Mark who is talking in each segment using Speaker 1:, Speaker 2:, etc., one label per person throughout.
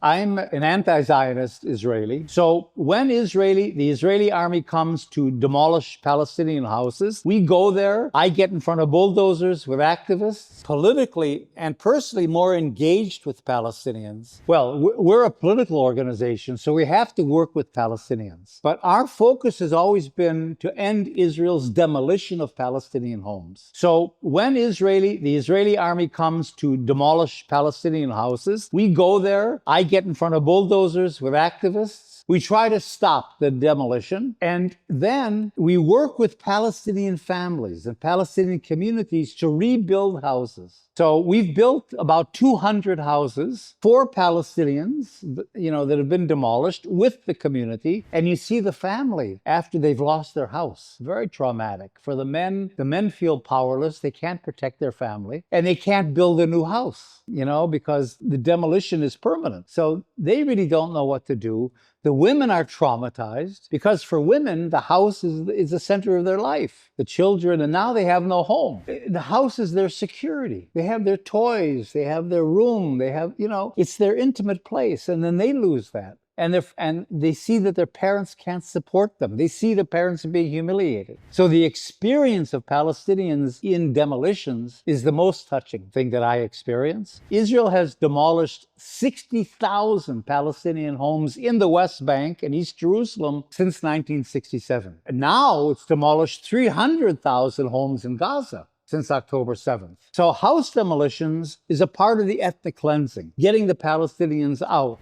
Speaker 1: I'm an anti-Zionist Israeli. So when the Israeli army comes to demolish Palestinian houses, we go there. I get in front of bulldozers with activists, politically and personally more engaged with Palestinians. Well, we're a political organization, so we have to work with Palestinians. But our focus has always been to end Israel's demolition of Palestinian homes. So when the Israeli army comes to demolish Palestinian houses, we go there. I get in front of bulldozers with activists. We try to stop the demolition, and then we work with Palestinian families and Palestinian communities to rebuild houses. So we've built about 200 houses for Palestinians, that have been demolished with the community. And you see the family after they've lost their house. Very traumatic. For the men feel powerless. They can't protect their family, and they can't build a new house, because the demolition is permanent. So they really don't know what to do. The women are traumatized because for women, the house is the center of their life. The children, and now they have no home. The house is their security. They have their toys, they have their room, they have, it's their intimate place, and then they lose that. And they see that their parents can't support them. They see the parents being humiliated. So the experience of Palestinians in demolitions is the most touching thing that I experience. Israel has demolished 60,000 Palestinian homes in the West Bank and East Jerusalem since 1967. And now it's demolished 300,000 homes in Gaza since October 7th. So house demolitions is a part of the ethnic cleansing, getting the Palestinians out.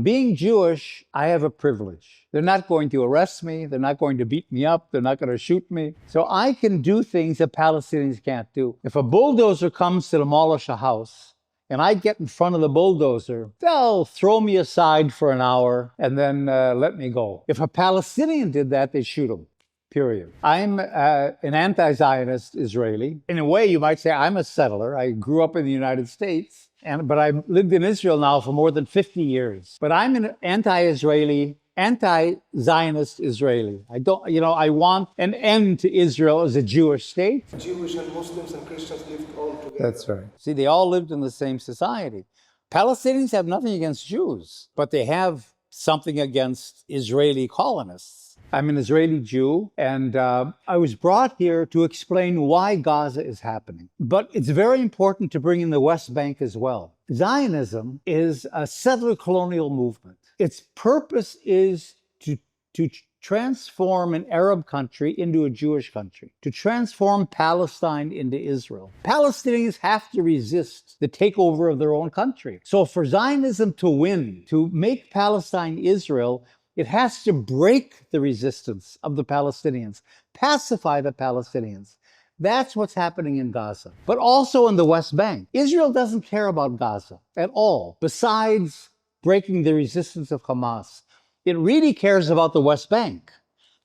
Speaker 1: Being Jewish, I have a privilege. They're not going to arrest me. They're not going to beat me up. They're not going to shoot me. So I can do things that Palestinians can't do. If a bulldozer comes to demolish a house, and I get in front of the bulldozer, they'll throw me aside for an hour and then let me go. If a Palestinian did that, they'd shoot him. Period. I'm an anti-Zionist Israeli. In a way, you might say I'm a settler. I grew up in the United States, but I've lived in Israel now for more than 50 years. But I'm an anti-Israeli, anti-Zionist Israeli. I want an end to Israel as a Jewish state.
Speaker 2: Jewish and Muslims and Christians lived all together.
Speaker 1: That's right. See, they all lived in the same society. Palestinians have nothing against Jews, but they have something against Israeli colonists. I'm an Israeli Jew, and I was brought here to explain why Gaza is happening. But it's very important to bring in the West Bank as well. Zionism is a settler colonial movement. Its purpose is to transform an Arab country into a Jewish country, to transform Palestine into Israel. Palestinians have to resist the takeover of their own country. So for Zionism to win, to make Palestine Israel, it has to break the resistance of the Palestinians, pacify the Palestinians. That's what's happening in Gaza, but also in the West Bank. Israel doesn't care about Gaza at all, besides breaking the resistance of Hamas. It really cares about the West Bank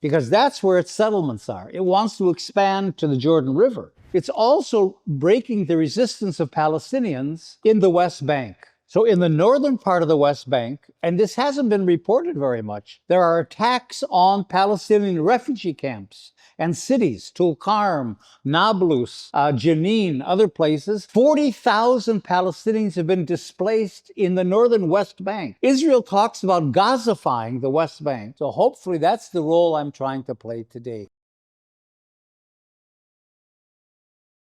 Speaker 1: because that's where its settlements are. It wants to expand to the Jordan River. It's also breaking the resistance of Palestinians in the West Bank. So in the northern part of the West Bank, and this hasn't been reported very much, there are attacks on Palestinian refugee camps and cities, Tulkarm, Nablus, Jenin, other places. 40,000 Palestinians have been displaced in the northern West Bank. Israel talks about Gazifying the West Bank. So hopefully that's the role I'm trying to play today.